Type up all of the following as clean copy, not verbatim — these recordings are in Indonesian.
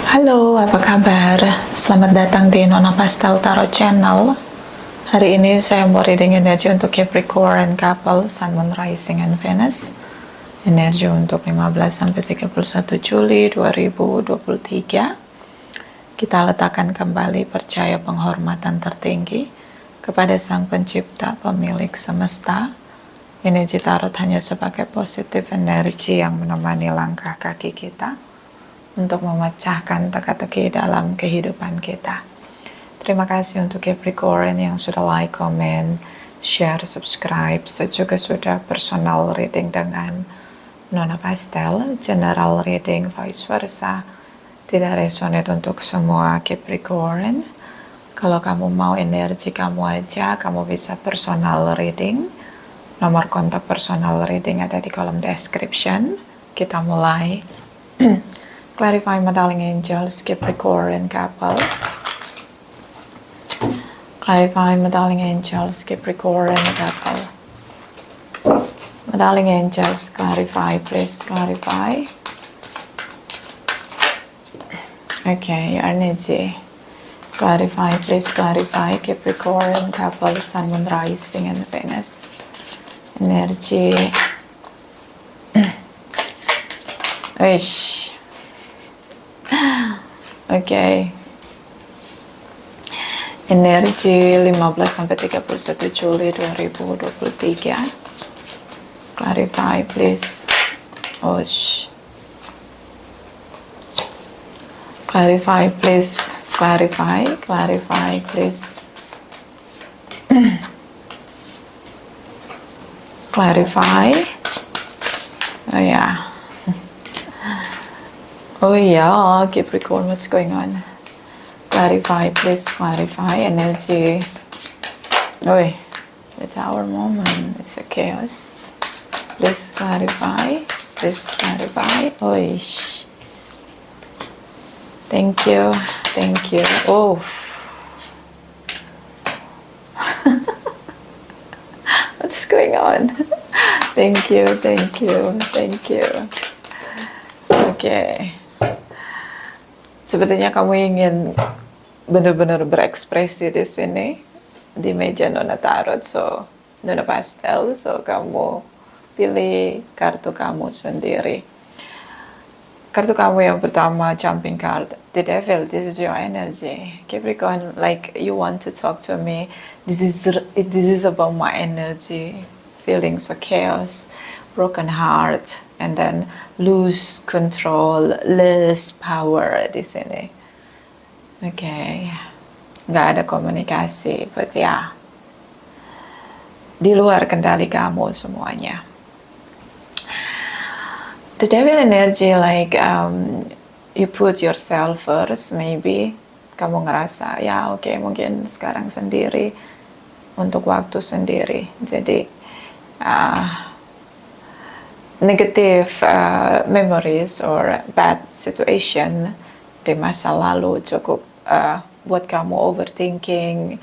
Halo, apa kabar? Selamat datang di Nona Pastel Tarot Channel. Hari ini saya mau reading energi untuk Capricorn couple, Sun, Moon, Rising, and Venus. Energi untuk 15-31 Juli 2023. Kita letakkan kembali percaya penghormatan tertinggi kepada Sang Pencipta, Pemilik Semesta. Energi tarot hanya sebagai positif energi yang menemani langkah kaki kita untuk memecahkan teka-teki dalam kehidupan kita. Terima kasih untuk Capricorn yang sudah like, comment, share, subscribe, juga sudah personal reading dengan Nona Pastel, general reading vice versa. Tidak resonate untuk semua Capricorn. Kalau kamu mau energi kamu aja, kamu bisa personal reading. Nomor kontak personal reading ada di kolom description. Kita mulai. Clarify my darling angels, Capricorn couple. Clarify my darling angels, Capricorn couple. My darling angels, clarify, please clarify. Okay, your energy. Clarify, please clarify, Capricorn couple, Sun, Moon, Rising, and Venus. Energy. Wish. Okay. Energi 15-31 Juli 2023. Clarify please. Clarify please. Clarify please. Clarify. Oh yeah. Oh yeah, Capricorn, what's going on? Clarify, please clarify. Energy. Oh, it's our moment. It's a chaos. Please clarify. Please clarify. Oh, thank you. Thank you. Oh. What's going on? Thank you. Thank you. Thank you. Okay. Sepertinya kamu ingin benar-benar berekspresi di sini di meja Nona Tarot, so Nona Pastel, so kamu pilih kartu kamu sendiri. Kartu kamu yang pertama, jumping card, the devil. This is your energy, Capricorn. Like you want to talk to me. This is about my energy, feelings of chaos, broken heart, and then lose control, less power di sini. Okay, nggak ada komunikasi, but ya, di luar kendali kamu semuanya. The devil energy, like you put yourself first, maybe kamu ngerasa ya oke, mungkin sekarang sendiri untuk waktu sendiri. Jadi negative memories or bad situation di masa lalu cukup buat kamu overthinking,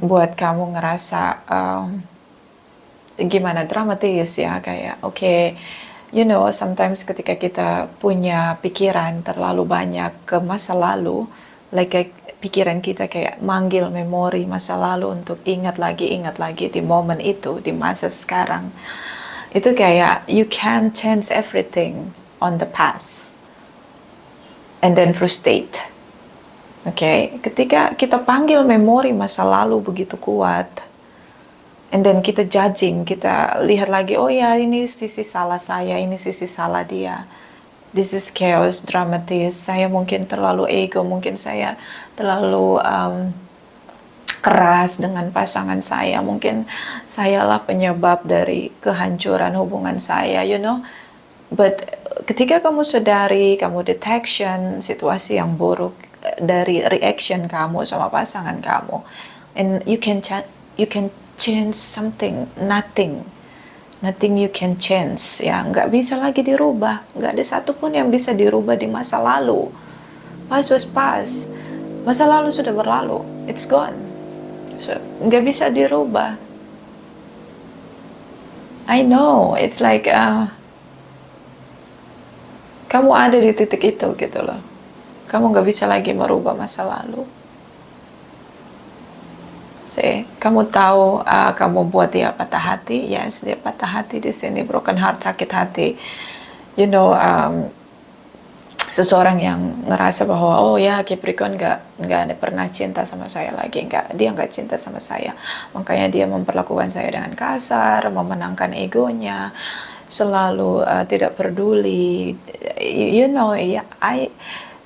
buat kamu ngerasa gimana, dramatis ya, kayak okay, you know, sometimes ketika kita punya pikiran terlalu banyak ke masa lalu, like pikiran kita kayak manggil memori masa lalu untuk ingat lagi di momen itu, di masa sekarang. Itu kayak you can change everything on the past and then frustrate. Okay, ketika kita panggil memori masa lalu begitu kuat, and then kita judging, kita lihat lagi, oh ya ini sisi salah saya, ini sisi salah dia. This is chaos, dramatis. Saya mungkin terlalu ego, mungkin saya terlalu keras dengan pasangan saya, mungkin sayalah penyebab dari kehancuran hubungan saya, you know. But ketika kamu sadari, kamu detection situasi yang buruk dari reaction kamu sama pasangan kamu, and you can change something, nothing you can change, ya, nggak bisa lagi dirubah, nggak ada satupun yang bisa dirubah di masa lalu. Past was past, masa lalu sudah berlalu, it's gone, so nggak bisa dirubah. I know, it's like kamu ada di titik itu gitu loh. Kamu nggak bisa lagi merubah masa lalu. Kamu tahu kamu buat dia patah hati. Yes, dia patah hati di sini, broken heart, sakit hati. You know, seseorang yang ngerasa bahwa oh ya Capricorn nggak pernah cinta sama saya lagi, dia nggak cinta sama saya, makanya dia memperlakukan saya dengan kasar, memenangkan egonya, selalu tidak peduli. You know, I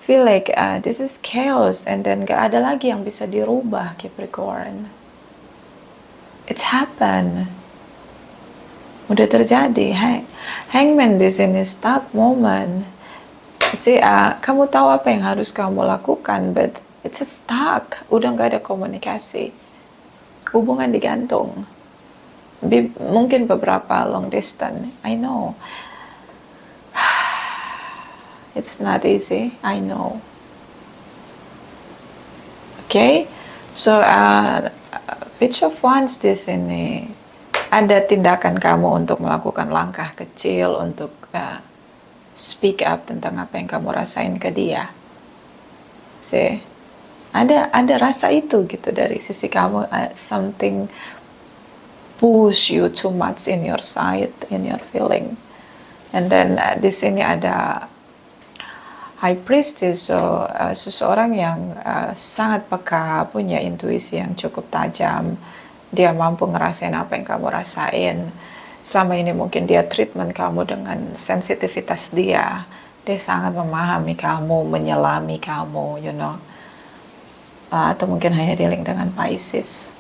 feel like this is chaos, and then gak ada lagi yang bisa dirubah, Capricorn. It's happened, udah terjadi. Hangman di sini, stuck moment. Kamu tahu apa yang harus kamu lakukan, but it's a stuck. Udah gak ada komunikasi, hubungan digantung. Mungkin beberapa long distance, I know. It's not easy, I know. Okay, so Page of Wands di sini, ada tindakan kamu untuk melakukan langkah kecil untuk speak up tentang apa yang kamu rasain ke dia. Ada rasa itu gitu dari sisi kamu, something push you too much in your side, in your feeling. And then di sini ada High Priestess, so seseorang yang sangat peka, punya intuisi yang cukup tajam. Dia mampu ngerasain apa yang kamu rasain. Selama ini mungkin dia treatment kamu dengan sensitivitas dia. Dia sangat memahami kamu, menyelami kamu, you know. Atau mungkin hanya dealing dengan Pisces.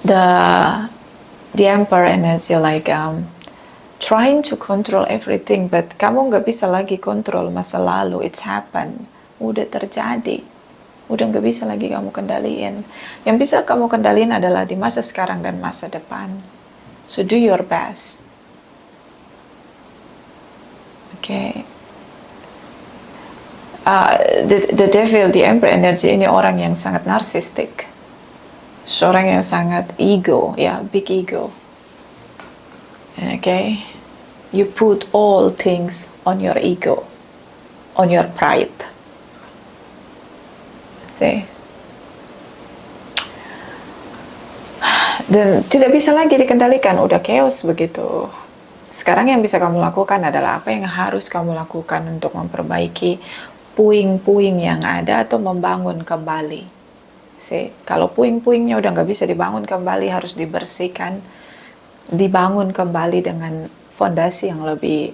The Emperor energy, like trying to control everything, but kamu nggak bisa lagi kontrol masa lalu. It's happened, udah terjadi, udah nggak bisa lagi kamu kendaliin. Yang bisa kamu kendaliin adalah di masa sekarang dan masa depan. So do your best. Okay. The Devil, the Emperor energy ini orang yang sangat narsistik, seorang yang sangat ego, ya, big ego. Okay, you put all things on your ego, on your pride. Dan tidak bisa lagi dikendalikan, udah chaos begitu. Sekarang yang bisa kamu lakukan adalah apa yang harus kamu lakukan untuk memperbaiki puing-puing yang ada atau membangun kembali. Kalau puing-puingnya udah nggak bisa dibangun kembali, harus dibersihkan, dibangun kembali dengan fondasi yang lebih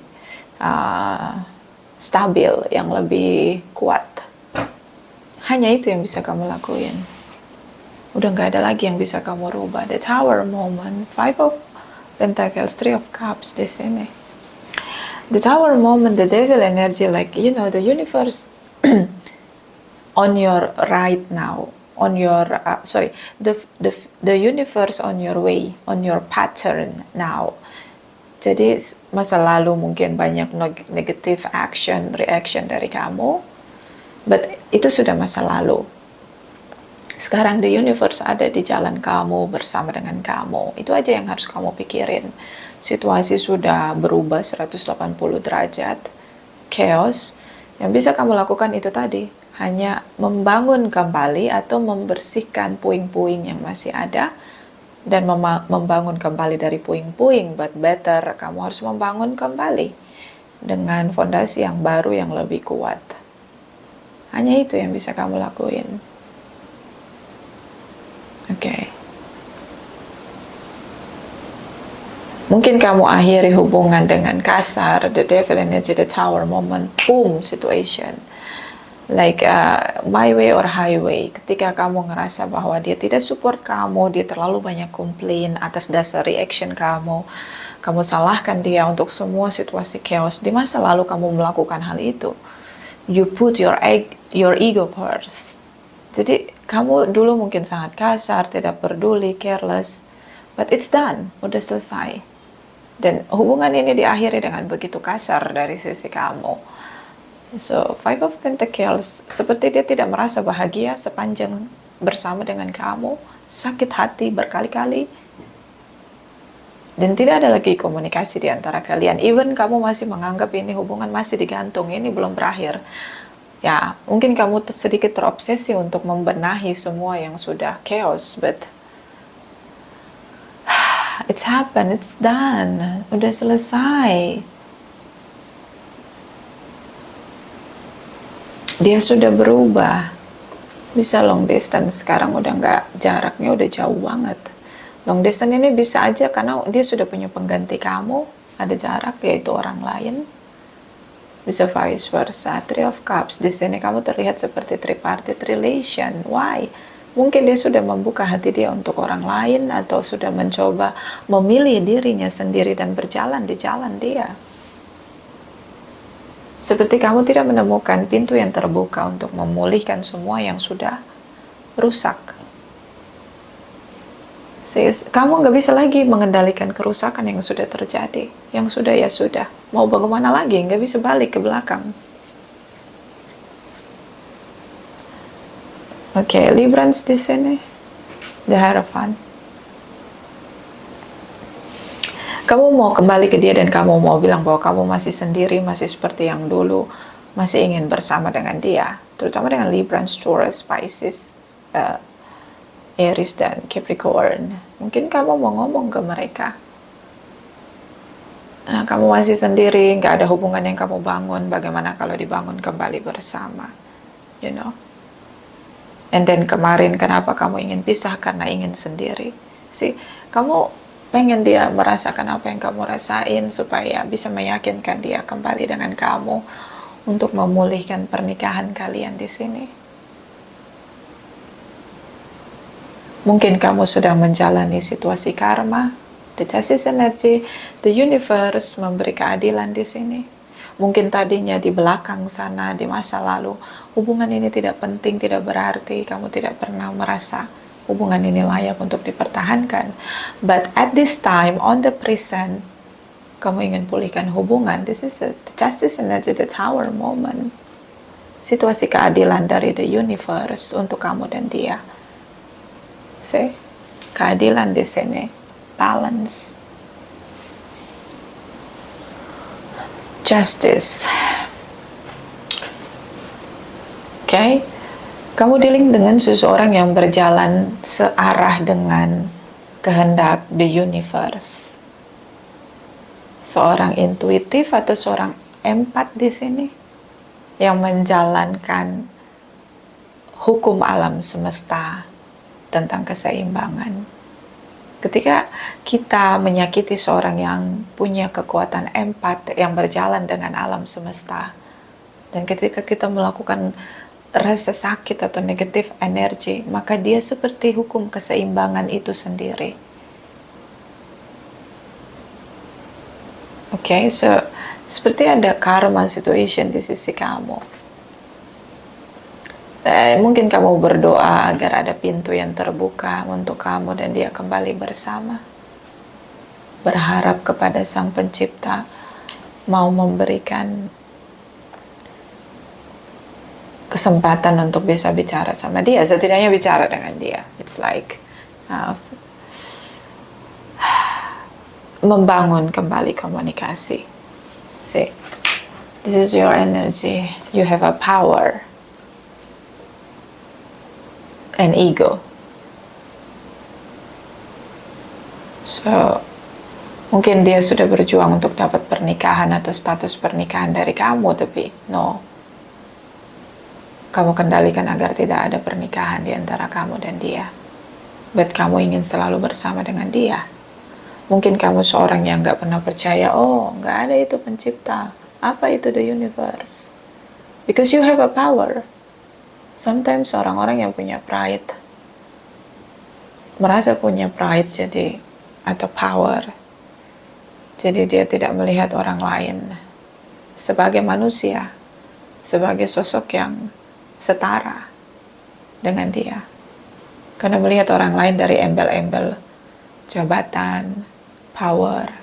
stabil, yang lebih kuat. Hanya itu yang bisa kamu lakuin. Udah nggak ada lagi yang bisa kamu rubah. The Tower moment, Five of Pentacles, Three of Cups di sini. The Tower moment, the Devil energy, like you know, the universe on your right now, on your the universe on your way, on your pattern now. Jadi masa lalu mungkin banyak negative reaction dari kamu, but itu sudah masa lalu. Sekarang the universe ada di jalan kamu, bersama dengan kamu. Itu aja yang harus kamu pikirin. Situasi sudah berubah 180 derajat, chaos. Yang bisa kamu lakukan itu tadi, hanya membangun kembali atau membersihkan puing-puing yang masih ada, dan membangun kembali dari puing-puing. But better, kamu harus membangun kembali dengan fondasi yang baru, yang lebih kuat. Hanya itu yang bisa kamu lakuin. Okay. Mungkin kamu akhiri hubungan dengan kasar, the Devil energy, the Tower moment, boom situation. Like my way or highway. Ketika kamu ngerasa bahwa dia tidak support kamu, dia terlalu banyak komplain atas dasar reaction kamu salahkan dia untuk semua situasi chaos. Di masa lalu kamu melakukan hal itu. You put your ego first. Jadi kamu dulu mungkin sangat kasar, tidak peduli, careless, but it's done, udah selesai. Dan hubungan ini diakhiri dengan begitu kasar dari sisi kamu. So, Five of Pentacles, seperti dia tidak merasa bahagia sepanjang bersama dengan kamu, sakit hati berkali-kali. Dan tidak ada lagi komunikasi di antara kalian. Even kamu masih menganggap ini hubungan masih digantung, ini belum berakhir. Ya, mungkin kamu sedikit terobsesi untuk membenahi semua yang sudah chaos, but it's happened, it's done. Udah selesai. Dia sudah berubah. Bisa long distance, sekarang udah nggak, jaraknya udah jauh banget. Long distance ini bisa aja karena dia sudah punya pengganti kamu, ada jarak, yaitu orang lain. Bisa vice versa. Three of Cups, di sini kamu terlihat seperti tripartite relation. Why? Mungkin dia sudah membuka hati dia untuk orang lain, atau sudah mencoba memilih dirinya sendiri dan berjalan di jalan dia. Seperti kamu tidak menemukan pintu yang terbuka untuk memulihkan semua yang sudah rusak. Kamu nggak bisa lagi mengendalikan kerusakan yang sudah terjadi. Yang sudah ya sudah. Mau bagaimana lagi? Nggak bisa balik ke belakang. Oke, Librans di sini. The Hierophant. Kamu mau kembali ke dia dan kamu mau bilang bahwa kamu masih sendiri, masih seperti yang dulu, masih ingin bersama dengan dia. Terutama dengan Librans, Taurus, Pisces, Aries dan Capricorn. Mungkin kamu mau ngomong ke mereka. Nah, kamu masih sendiri, nggak ada hubungan yang kamu bangun. Bagaimana kalau dibangun kembali bersama? You know. And then kemarin kenapa kamu ingin pisah? Karena ingin sendiri. Kamu pengen dia merasakan apa yang kamu rasain supaya bisa meyakinkan dia kembali dengan kamu untuk memulihkan pernikahan kalian di sini. Mungkin kamu sedang menjalani situasi karma, the justice energy, the universe memberi keadilan di sini. Mungkin tadinya di belakang sana, di masa lalu, hubungan ini tidak penting, tidak berarti, kamu tidak pernah merasa hubungan ini layak untuk dipertahankan. But at this time, on the present, kamu ingin pulihkan hubungan. This is the justice energy, the tower moment. Situasi keadilan dari the universe untuk kamu dan dia. Keadilan di sini, balance, justice. Okay, kamu dealing dengan seseorang yang berjalan searah dengan kehendak the universe. Seorang intuitif atau seorang empat di sini yang menjalankan hukum alam semesta tentang keseimbangan. Ketika kita menyakiti seorang yang punya kekuatan empat yang berjalan dengan alam semesta, dan ketika kita melakukan rasa sakit atau negatif energi, maka dia seperti hukum keseimbangan itu sendiri. Okay, so seperti ada karma situation di sisi kamu. Mungkin kamu berdoa agar ada pintu yang terbuka untuk kamu dan dia kembali bersama. Berharap kepada Sang Pencipta mau memberikan kesempatan untuk bisa bicara sama dia, setidaknya bicara dengan dia. It's like membangun kembali komunikasi. See, this is your energy. You have a power and ego. So, mungkin dia sudah berjuang untuk dapat pernikahan atau status pernikahan dari kamu, tapi no. Kamu kendalikan agar tidak ada pernikahan di antara kamu dan dia. But kamu ingin selalu bersama dengan dia. Mungkin kamu seorang yang gak pernah percaya, oh gak ada itu pencipta. Apa itu the universe? Because you have a power. Sometimes orang-orang yang punya pride, merasa punya pride jadi, atau power, jadi dia tidak melihat orang lain sebagai manusia, sebagai sosok yang setara dengan dia. Karena melihat orang lain dari embel-embel jabatan, power.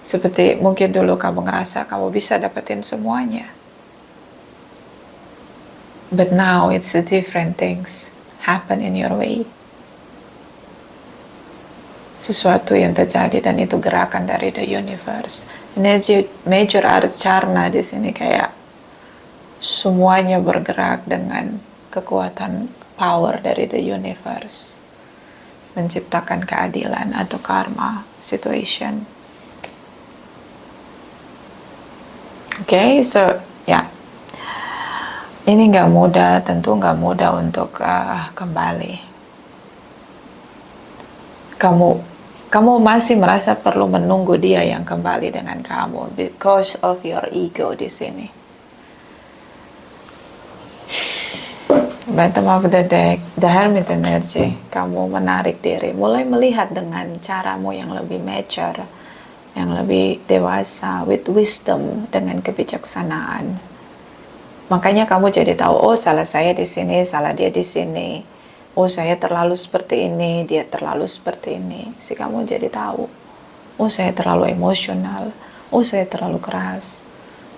Seperti mungkin dulu kamu ngerasa kamu bisa dapetin semuanya. But now it's the different things happen in your way. sesuatu yang terjadi dan itu gerakan dari the universe. Energi major arts charna di sini kayak semuanya bergerak dengan kekuatan power dari the universe, menciptakan keadilan atau karma situation. Okay, so ya, ini nggak mudah, tentu nggak mudah untuk kembali. Kamu masih merasa perlu menunggu dia yang kembali dengan kamu because of your ego di sini. Bottom of the deck, the Hermit energy. Kamu menarik diri, mulai melihat dengan caramu yang lebih mature, yang lebih dewasa, with wisdom, dengan kebijaksanaan. Makanya kamu jadi tahu, oh salah saya di sini, salah dia di sini. Oh saya terlalu seperti ini, dia terlalu seperti ini. Si kamu jadi tahu, oh saya terlalu emosional, oh saya terlalu keras,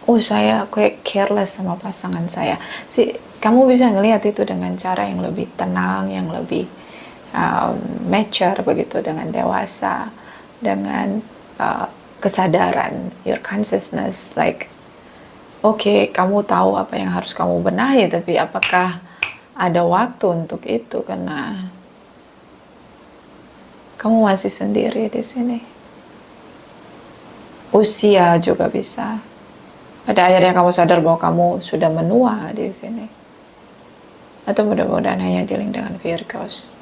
oh saya kayak careless sama pasangan saya. Kamu bisa ngelihat itu dengan cara yang lebih tenang, yang lebih mature begitu, dengan dewasa, dengan kesadaran, your consciousness, like oke, kamu tahu apa yang harus kamu benahi, tapi apakah ada waktu untuk itu, karena kamu masih sendiri di sini. Usia juga bisa. Pada akhirnya kamu sadar bahwa kamu sudah menua di sini. Atau mudah-mudahan hanya dealing dengan Virgos.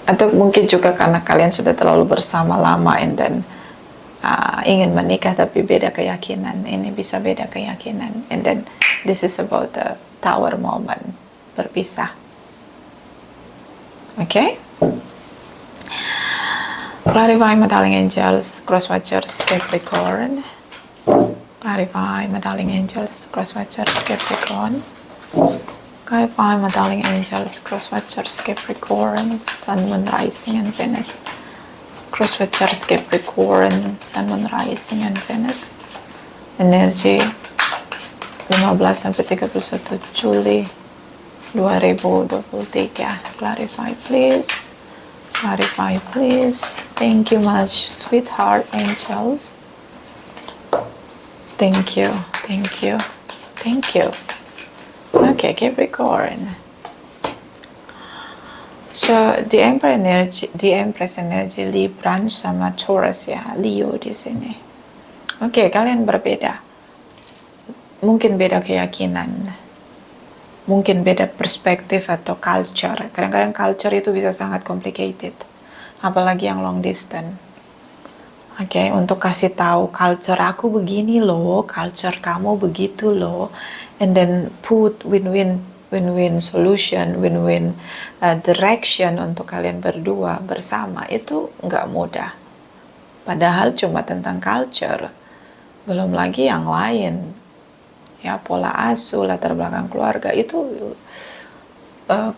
Atau mungkin juga karena kalian sudah terlalu bersama lama and then ingin menikah tapi beda keyakinan. Ini bisa beda keyakinan. And then this is about the tower moment. Berpisah. Okay? Clarify, my darling angels, cross watchers, Capricorn. Clarify, my darling angels, cross watchers, Capricorn. Clarify, my darling angels, cross watchers, Capricorn, Sun, Moon, Rising, and Venus. Cross watchers, Capricorn, Sun, Moon, Rising, and Venus. Energi 15 sampai 31 Juli 2023. Clarify, please. Clarify, please. Thank you much, sweetheart angels. Thank you, thank you, thank you. Okay, Capricorn. So, the Empress energy Libra sama Taurus ya, Leo di sini. Oke, kalian berbeda. Mungkin beda keyakinan. Mungkin beda perspektif atau culture. Kadang-kadang culture itu bisa sangat complicated. Apalagi yang long distance. Oke, untuk kasih tahu culture aku begini loh, culture kamu begitu loh. And then put win-win solution, win-win direction untuk kalian berdua bersama, itu nggak mudah. Padahal cuma tentang culture, belum lagi yang lain, ya pola asuh, latar belakang keluarga itu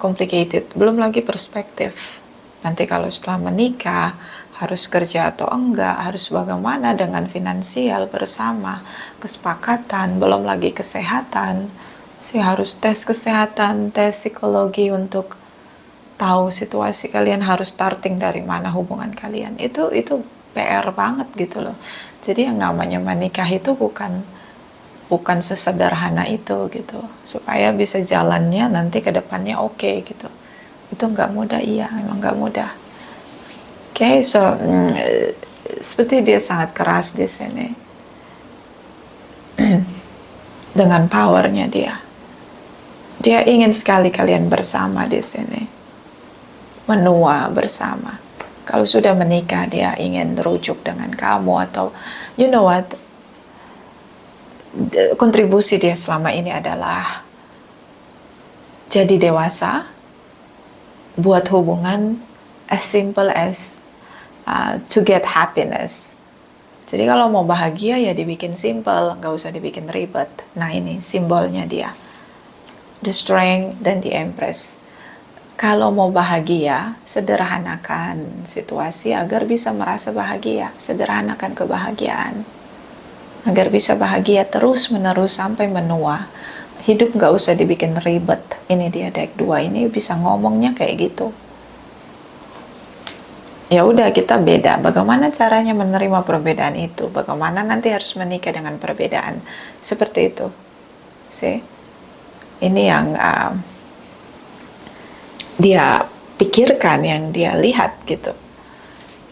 complicated. Belum lagi perspektif. Nanti kalau setelah menikah harus kerja atau enggak, harus bagaimana dengan finansial bersama, kesepakatan, belum lagi kesehatan. Harus tes kesehatan, tes psikologi untuk tahu situasi kalian harus starting dari mana hubungan kalian. Itu PR banget gitu loh. Jadi yang namanya menikah itu bukan sesederhana itu gitu. Supaya bisa jalannya nanti ke depannya oke gitu. Itu nggak mudah, iya, memang nggak mudah. Oke, so seperti dia sangat keras di sini. Dengan powernya dia. Dia ingin sekali kalian bersama di sini. Menua bersama. Kalau sudah menikah, dia ingin rujuk dengan kamu atau you know what? Kontribusi dia selama ini adalah jadi dewasa, buat hubungan as simple as to get happiness. Jadi kalau mau bahagia ya dibikin simple, nggak usah dibikin ribet. Nah ini simbolnya dia. The Strength dan the Empress. Kalau mau bahagia, sederhanakan situasi agar bisa merasa bahagia. Sederhanakan kebahagiaan. Agar bisa bahagia terus-menerus sampai menua. hidup nggak usah dibikin ribet. Ini dia deck 2 ini bisa ngomongnya kayak gitu. Ya udah, kita beda. Bagaimana caranya menerima perbedaan itu? Bagaimana nanti harus menikah dengan perbedaan seperti itu? See? Ini yang dia pikirkan, yang dia lihat gitu.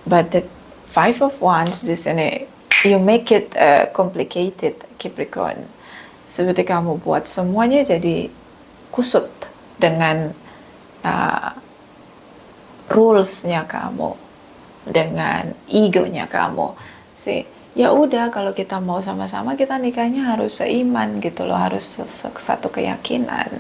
But the Five of Wands di sini, you make it complicated, Capricorn. Seperti kamu buat semuanya jadi kusut dengan rules-nya kamu, dengan egonya kamu. Ya udah, kalau kita mau sama-sama, kita nikahnya harus seiman gitu loh, harus satu keyakinan,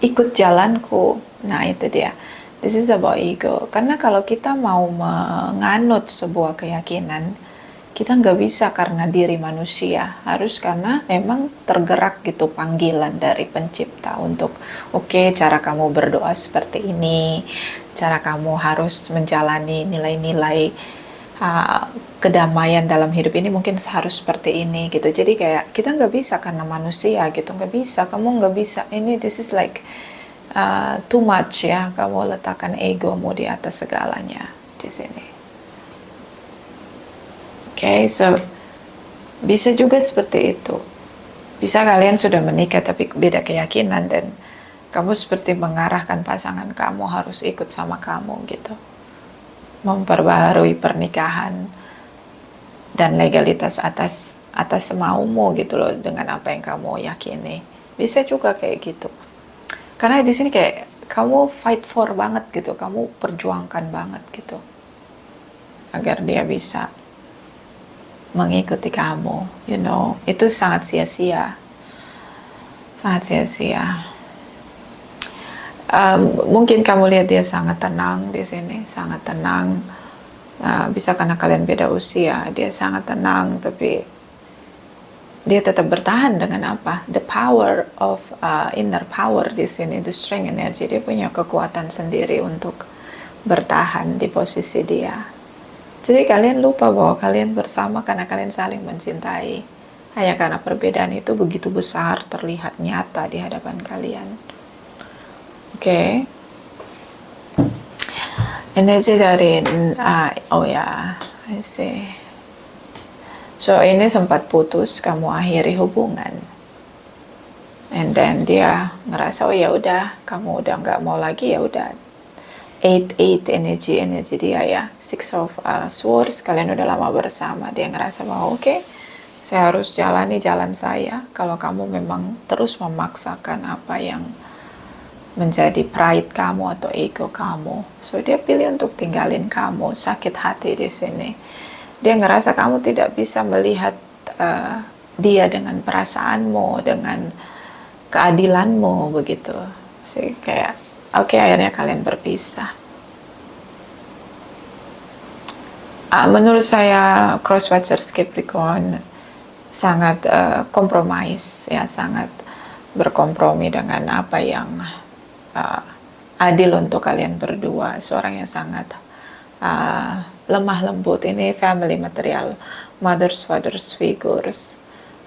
ikut jalanku. Nah itu dia, this is about ego. Karena kalau kita mau menganut sebuah keyakinan, kita nggak bisa karena diri manusia, harus karena memang tergerak gitu panggilan dari pencipta untuk oke, cara kamu berdoa seperti ini, cara kamu harus menjalani nilai-nilai kedamaian dalam hidup ini mungkin harus seperti ini gitu. Jadi kayak kita nggak bisa karena manusia gitu, nggak bisa, kamu nggak bisa, ini this is like too much ya, kamu letakkan egomu di atas segalanya di sini. Okay, so bisa juga seperti itu. Bisa kalian sudah menikah tapi beda keyakinan dan kamu seperti mengarahkan pasangan kamu harus ikut sama kamu gitu. Memperbaharui pernikahan dan legalitas atas semaumu gitu loh, dengan apa yang kamu yakini. Bisa juga kayak gitu. Karena di sini kayak kamu fight for banget gitu, kamu perjuangkan banget gitu. Agar dia bisa mengikuti kamu, you know, itu sangat sia-sia, sangat sia-sia. Mungkin kamu lihat dia sangat tenang di sini, sangat tenang. Bisa karena kalian beda usia, dia sangat tenang, tapi dia tetap bertahan dengan apa? The power of inner power di sini, the strength energy. Dia punya kekuatan sendiri untuk bertahan di posisi dia. Jadi kalian lupa bahwa kalian bersama karena kalian saling mencintai. Hanya karena perbedaan itu begitu besar, terlihat nyata di hadapan kalian. Oke. Energi dari, I see. So ini sempat putus, kamu akhiri hubungan. And then dia ngerasa, oh ya udah, kamu udah nggak mau lagi, ya udah. 8 energi dia ya, 6 of Swords, kalian udah lama bersama, dia ngerasa bahwa oke, saya harus jalani jalan saya. Kalau kamu memang terus memaksakan apa yang menjadi pride kamu atau ego kamu, so dia pilih untuk tinggalin kamu, sakit hati di sini. Dia ngerasa kamu tidak bisa melihat dia dengan perasaanmu, dengan keadilanmu begitu. Sih kayak oke, akhirnya kalian berpisah. Menurut saya Crosswatchers Capricorn sangat kompromis ya, sangat berkompromi dengan apa yang adil untuk kalian berdua. Seorang yang sangat lemah lembut, ini family material, mothers, fathers, figures.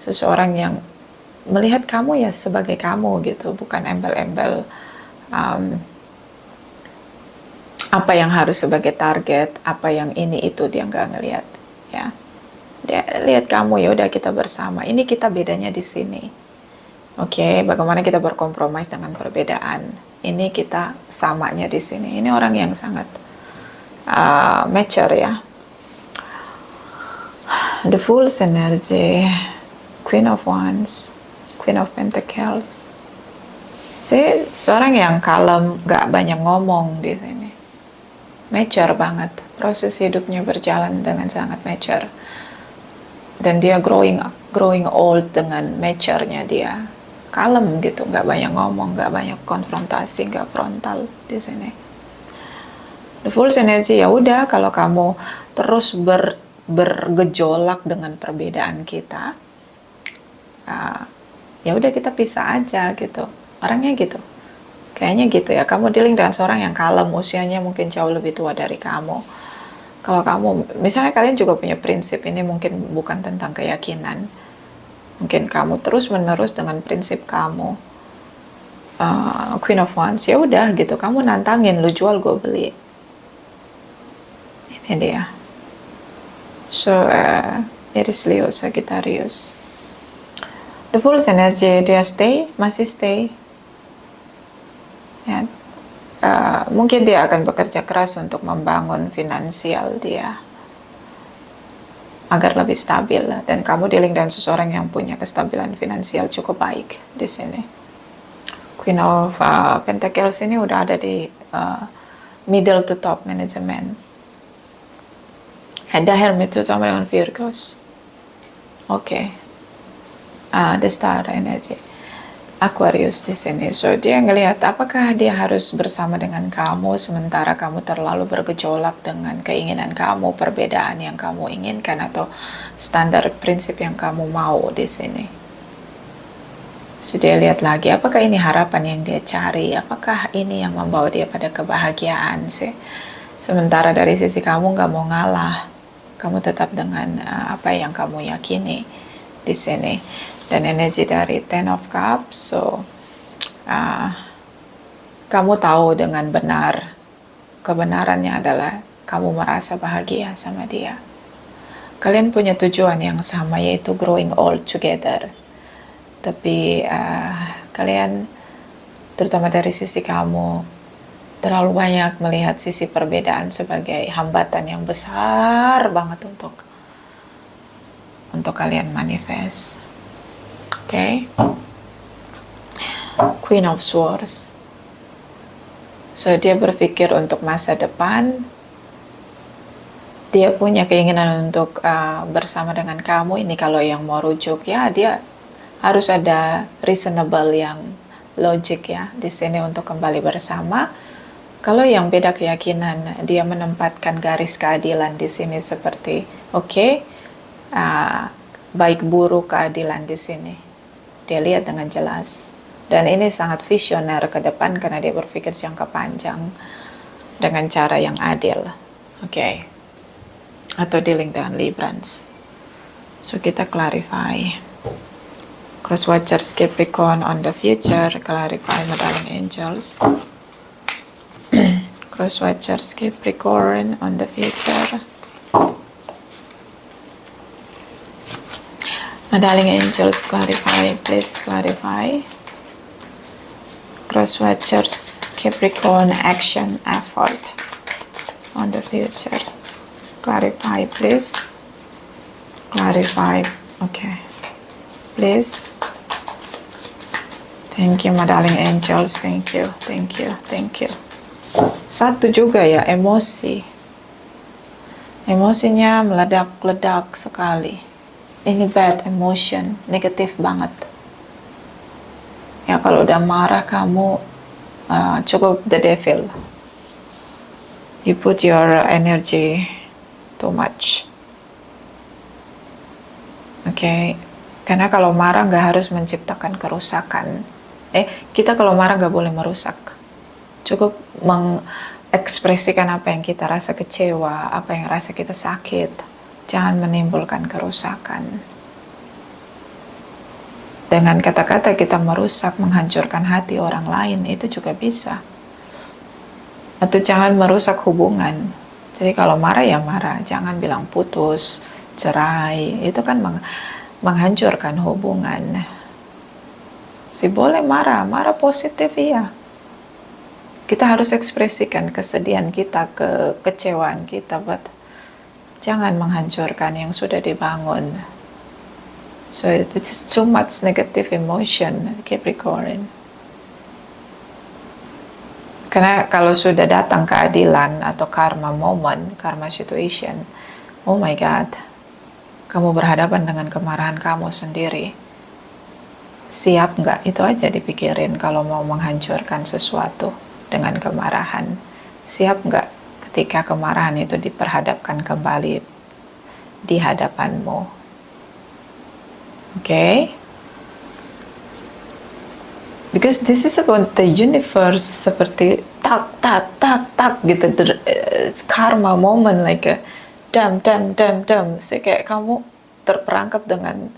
Seseorang yang melihat kamu ya sebagai kamu gitu, bukan embel-embel apa yang harus sebagai target, apa yang ini itu dia nggak ngelihat ya. Dia lihat kamu, ya udah kita bersama. Ini kita bedanya di sini. Oke, bagaimana kita berkompromi dengan perbedaan. Ini kita samanya di sini. Ini orang yang sangat mature ya. The Fool's energy, Queen of Wands, Queen of Pentacles. Seorang yang kalem, gak banyak ngomong di sini. Mature banget, proses hidupnya berjalan dengan sangat mature, dan dia growing old dengan mature-nya dia, kalem gitu, nggak banyak ngomong, nggak banyak konfrontasi, nggak frontal di sini. The Fool's energy, ya udah, kalau kamu terus bergejolak dengan perbedaan kita, ya udah kita pisah aja gitu, orangnya gitu. Kayaknya gitu ya, kamu dealing dengan seorang yang kalem, usianya mungkin jauh lebih tua dari kamu. Kalau kamu, misalnya kalian juga punya prinsip, ini mungkin bukan tentang keyakinan. Mungkin kamu terus menerus dengan prinsip kamu. Queen of Wands, ya udah gitu, kamu nantangin, lu jual gue beli. Ini dia. So Aries, Leo, Sagittarius. The Fool's energy, dia masih stay. Ya. Mungkin dia akan bekerja keras untuk membangun finansial dia agar lebih stabil, dan kamu dealing dengan seseorang yang punya kestabilan finansial cukup baik di sini. Queen of Pentacles ini udah ada di middle to top management. The Hermit itu sama dengan Virgos. Oke. The Star energy. Aquarius di sini. So dia ngelihat apakah dia harus bersama dengan kamu sementara kamu terlalu bergejolak dengan keinginan kamu, perbedaan yang kamu inginkan, atau standar prinsip yang kamu mau di sini. So dia lihat lagi apakah ini harapan yang dia cari, apakah ini yang membawa dia pada kebahagiaan sih. Sementara dari sisi kamu nggak mau ngalah, kamu tetap dengan apa yang kamu yakini di sini. Dan energi dari Ten of Cups, so kamu tahu dengan benar, kebenarannya adalah kamu merasa bahagia sama dia. Kalian punya tujuan yang sama, yaitu growing old together. Tapi kalian, terutama dari sisi kamu, terlalu banyak melihat sisi perbedaan sebagai hambatan yang besar banget untuk kalian manifest. Okay. Queen of Swords. So dia berpikir untuk masa depan. Dia punya keinginan untuk bersama dengan kamu. Ini kalau yang mau rujuk ya, dia harus ada reasonable yang logik ya di sini untuk kembali bersama. Kalau yang beda keyakinan, dia menempatkan garis keadilan di sini seperti baik buruk keadilan di sini. Dia lihat dengan jelas, dan ini sangat visioner ke depan karena dia berpikir jangka panjang dengan cara yang adil. Atau dealing dengan Librans. So kita clarify. Cross Watchers Capricorn on the future, clarify Medaling Angels. Cross Watchers Capricorn on the future. Medaling Angels, clarify, please clarify. Cross Watchers Capricorn action effort on the future. Clarify, please. Clarify. Please. Thank you, Medaling Angels. Thank you. Satu juga ya, emosi. Emosinya meledak-ledak sekali. Ini bad emotion, negatif banget. Ya kalau udah marah kamu cukup the devil. You put your energy too much. Karena kalau marah nggak harus menciptakan kerusakan. Kita kalau marah nggak boleh merusak. Cukup mengekspresikan apa yang kita rasa kecewa, apa yang rasa kita sakit. Jangan menimbulkan kerusakan. Dengan kata-kata kita merusak, menghancurkan hati orang lain, itu juga bisa. Atau jangan merusak hubungan. Jadi kalau marah ya marah, jangan bilang putus, cerai, itu kan menghancurkan hubungan. Boleh marah positif ya. Kita harus ekspresikan kesedihan kita, kekecewaan kita, jangan menghancurkan yang sudah dibangun. So it is too much negative emotion, Capricorn. Karena kalau sudah datang keadilan atau karma moment, karma situation, oh my God, kamu berhadapan dengan kemarahan kamu sendiri. Siap nggak? Itu aja dipikirin kalau mau menghancurkan sesuatu dengan kemarahan. Siap nggak ketika kemarahan itu diperhadapkan kembali di hadapanmu? Because this is about the universe, seperti tak gitu, karma moment, like a dam. Kayak kamu terperangkap dengan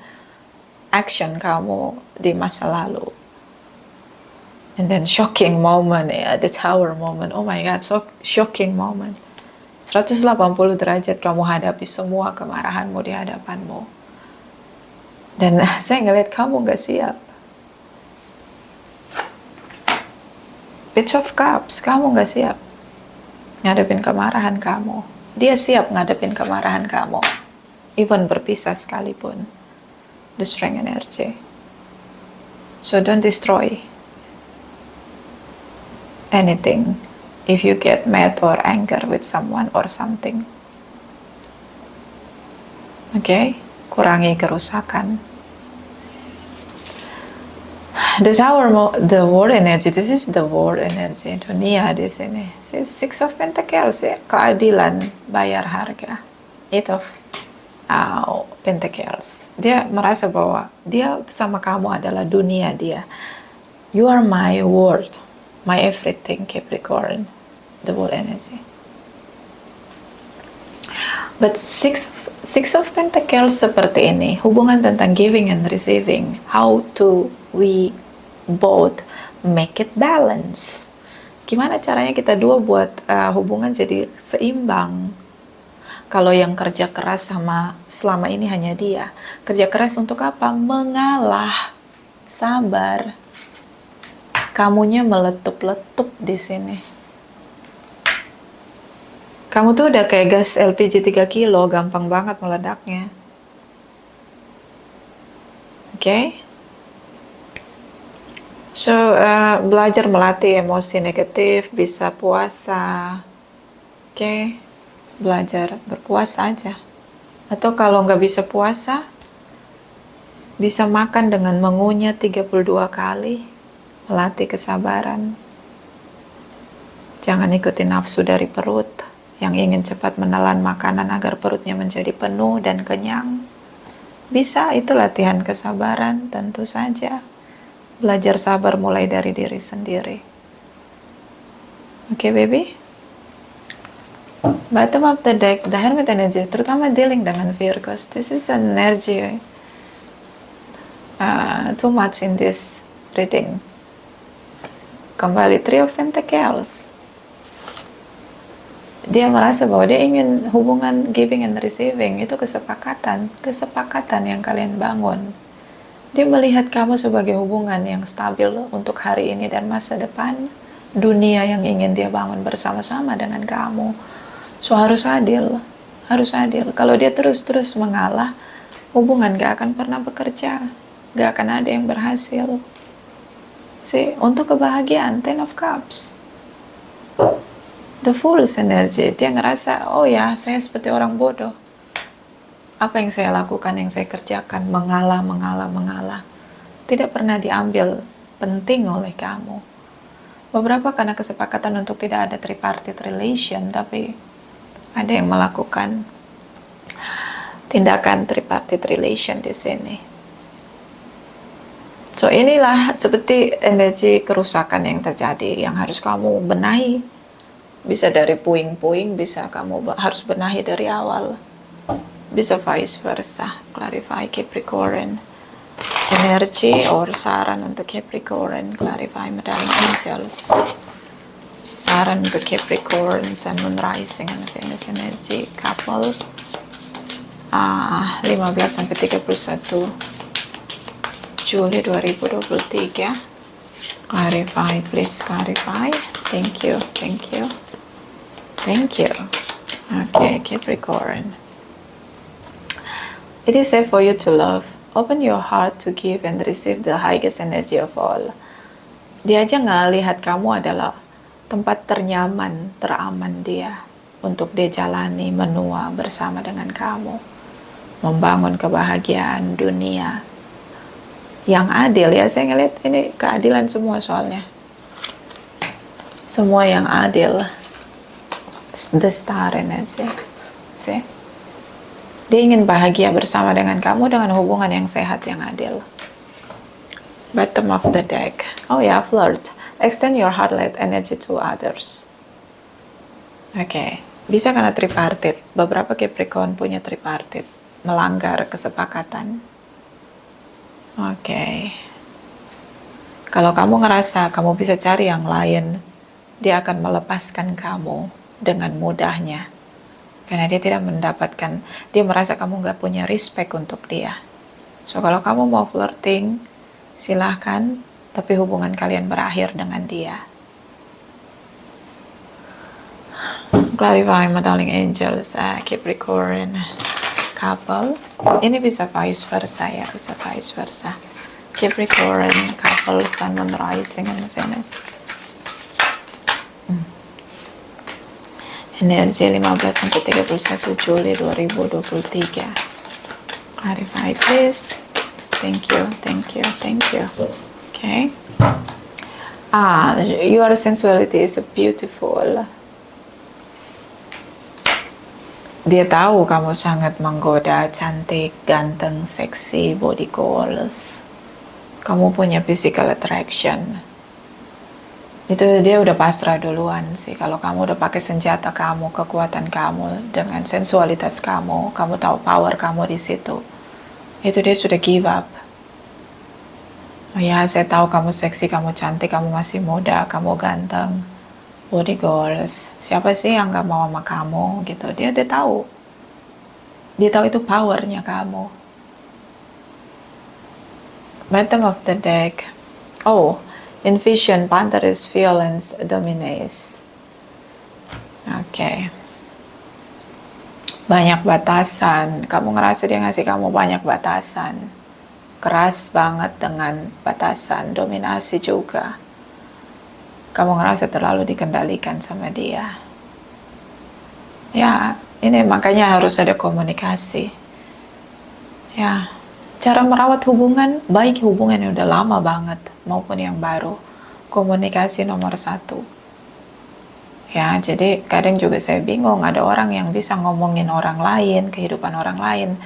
action kamu di masa lalu. And then shocking moment, ya, the tower moment. Oh my god, so shocking moment. 180 derajat kamu hadapi semua kemarahanmu di hadapanmu. Dan saya ngeliat kamu gak siap. Page of Cups, kamu gak siap ngadepin kemarahan kamu. Dia siap ngadepin kemarahan kamu. Even berpisah sekalipun. The strength energy. So don't destroy anything if you get mad or anger with someone or something. Okay? Kurangi kerusakan. The tower, the war energy. This is the war energy. Dunia di sini. Six of Pentacles, ya. Keadilan, bayar harga. Eight of Pentacles. Dia merasa bahwa dia sama kamu adalah dunia dia. You are my world, my everything, Capricorn. The war energy. But six of Pentacles seperti ini, hubungan tentang giving and receiving. How to we both make it balance. Gimana caranya kita dua buat hubungan jadi seimbang? Kalau yang kerja keras sama selama ini hanya dia. Kerja keras untuk apa? Mengalah. Sabar. Kamunya meletup-letup di sini. Kamu tuh udah kayak gas LPG 3 kilo, gampang banget meledaknya. Oke? Okay? So, belajar melatih emosi negatif, bisa puasa. Oke? Okay? Belajar berpuasa aja. Atau kalau nggak bisa puasa, bisa makan dengan mengunyah 32 kali. Melatih kesabaran. Jangan ikuti nafsu dari perut yang ingin cepat menelan makanan agar perutnya menjadi penuh dan kenyang. Bisa, itu latihan kesabaran, tentu saja. Belajar sabar mulai dari diri sendiri. Oke, baby? Bottom of the deck, the Hermit energy, terutama dealing dengan Virgos. This is an energy too much in this reading. Kembali, Three of Pentacles. Dia merasa bahwa dia ingin hubungan giving and receiving. Itu kesepakatan yang kalian bangun. Dia melihat kamu sebagai hubungan yang stabil untuk hari ini dan masa depan. Dunia yang ingin dia bangun bersama-sama dengan kamu. So harus adil. Kalau dia terus-terus mengalah, hubungan gak akan pernah bekerja. Gak akan ada yang berhasil. Untuk kebahagiaan, Ten of Cups. The Fool's energy. Dia ngerasa, oh ya, saya seperti orang bodoh. Apa yang saya lakukan, yang saya kerjakan, mengalah. Tidak pernah diambil penting oleh kamu. Beberapa karena kesepakatan untuk tidak ada tripartite relation, tapi ada yang melakukan tindakan tripartite relation di sini. So inilah seperti energi kerusakan yang terjadi yang harus kamu benahi. Bisa dari puing-puing, bisa kamu harus benahi dari awal. Bisa vice versa. Clarify Capricorn. Energi or saran untuk Capricorn. Clarify Medallion Angels. Saran untuk Capricorn, Sun, Moon, Rising, and Venus energy. Couple 15-31 Juli 2023. Clarify, please clarify. Thank you. Okay, Capricorn. It is safe for you to love. Open your heart to give and receive the highest energy of all. Dia aja ngelihat kamu adalah tempat ternyaman, teraman dia untuk dia jalani menua bersama dengan kamu. Membangun kebahagiaan dunia yang adil ya. Saya ngeliat ini keadilan semua soalnya. Semua yang adil. The Star energy. See? Dia ingin bahagia bersama dengan kamu dengan hubungan yang sehat, yang adil. Bottom of the deck. Oh ya, flirt. Extend your heart-led energy to others. Oke. Bisa karena tripartite. Beberapa Capricorn punya tripartite. Melanggar kesepakatan. Oke. Kalau kamu ngerasa kamu bisa cari yang lain, dia akan melepaskan kamu dengan mudahnya. Karena dia tidak mendapatkan, dia merasa kamu nggak punya respect untuk dia. So, kalau kamu mau flirting, silahkan, tapi hubungan kalian berakhir dengan dia. Clarify, my darling angels, Capricorn couple. Ini bisa vice versa ya, bisa vice versa. Capricorn couple, Sun, Moon, Rising, and Venus. Energi 15-31 Juli 2023. Clarify please. Thank you, thank you, thank you. Okay. Your sensuality is beautiful. Dia tahu kamu sangat menggoda, cantik, ganteng, seksi, body goals. Kamu punya physical attraction. Itu dia udah pasrah duluan sih. Kalau kamu udah pakai senjata kamu, kekuatan kamu, dengan sensualitas kamu tahu power kamu di situ. Itu dia sudah give up. Oh ya, saya tahu kamu seksi, kamu cantik, kamu masih muda, kamu ganteng. Body goals, siapa sih yang gak mau sama kamu gitu. Dia tahu itu powernya kamu. Bottom of the deck. Envision, Panther is violence dominates. Oke. Banyak batasan. Kamu ngerasa dia ngasih kamu banyak batasan. Keras banget dengan batasan, dominasi juga. Kamu ngerasa terlalu dikendalikan sama dia. Ya, ini makanya harus ada komunikasi. Ya, cara merawat hubungan, baik hubungan yang udah lama banget maupun yang baru, komunikasi nomor 1. Ya, jadi kadang juga saya bingung, ada orang yang bisa ngomongin orang lain, kehidupan orang lain,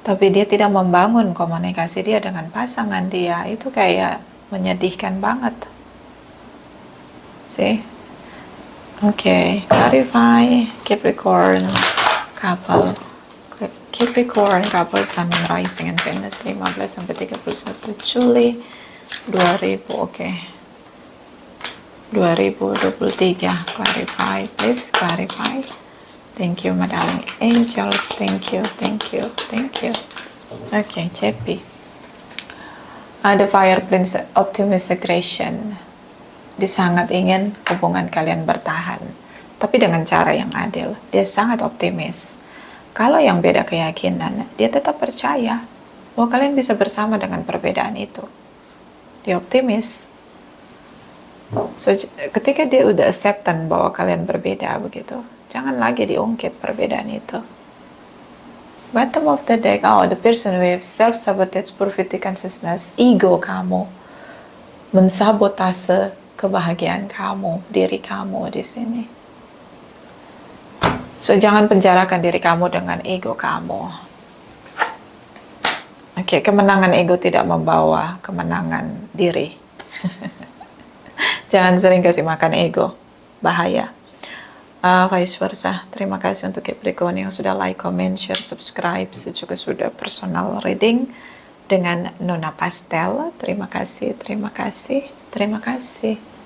tapi dia tidak membangun komunikasi dia dengan pasangan dia. Itu kayak menyedihkan banget. See? Okay, clarify Capricorn couple. Capricorn couple, Sun, Moon, Rising, and Venus 15-31 Juli 2000. Okay. 2023. Clarify, please clarify. Thank you, my darling angels. Thank you, thank you, thank you. Okay, Cepi. The Fire Prince, Optimist Aggression. Dia sangat ingin hubungan kalian bertahan, tapi dengan cara yang adil. Dia sangat optimis. Kalau yang beda keyakinan, dia tetap percaya bahwa kalian bisa bersama dengan perbedaan itu. Dia optimis. So, ketika dia udah acceptance bahwa kalian berbeda begitu, jangan lagi diungkit perbedaan itu. Bottom of the deck, the person with self-sabotage, prophetic consciousness, ego kamu, mensabotase kebahagiaan kamu, diri kamu di sini. So, jangan penjarakan diri kamu dengan ego kamu. Oke, kemenangan ego tidak membawa kemenangan diri. Jangan sering kasih makan ego, bahaya. Vice versa. Terima kasih untuk Capricorn yang sudah like, comment, share, subscribe, juga sudah personal reading dengan Nona Pastel. Terima kasih, terima kasih, terima kasih.